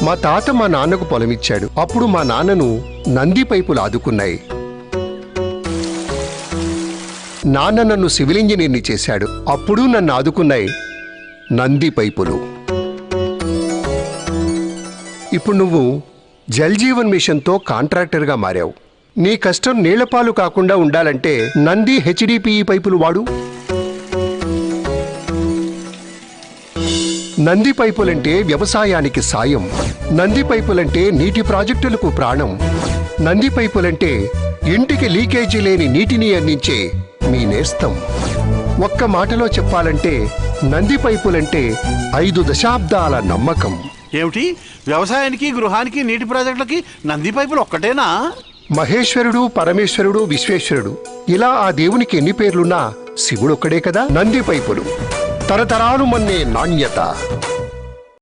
మా తాత మా నాన్నకు పొలమిచ్చాడు. అప్పుడు మా నాన్నను నంది పైపులు ఆదుకున్నాయి. నాన్న నన్ను సివిల్ ఇంజనీర్ని చేశాడు. అప్పుడు నన్ను ఆదుకున్నాయి నంది పైపులు. ఇప్పుడు నువ్వు జల్ జీవన్ మిషన్తో కాంట్రాక్టర్గా మారావు. నీ కష్టం నీళ్లపాలు కాకుండా ఉండాలంటే నంది హెచ్డిపిఈ పైపులు వాడు. నంది పైపులంటే వ్యవసాయానికి సాయం. నంది పైపులంటే నీటి ప్రాజెక్టులకు ప్రాణం. నంది పైపులంటే ఇంటికి లీకేజీ లేని నీటిని అందించే మీ నేస్తం. ఒక్క మాటలో చెప్పాలంటే నంది పైపులంటే 5 దశాబ్దాల నమ్మకం. ఏమిటి, వ్యవసాయానికి గృహానికి నీటి ప్రాజెక్టులకి నంది పైపులు ఒక్కటేనా? మహేశ్వరుడు, పరమేశ్వరుడు, విశ్వేశ్వరుడు ఇలా ఆ దేవునికి ఎన్ని పేర్లున్నా శివుడొక్కడే కదా. నంది పైపులు తరతరాలు మన్నే నాణ్యత.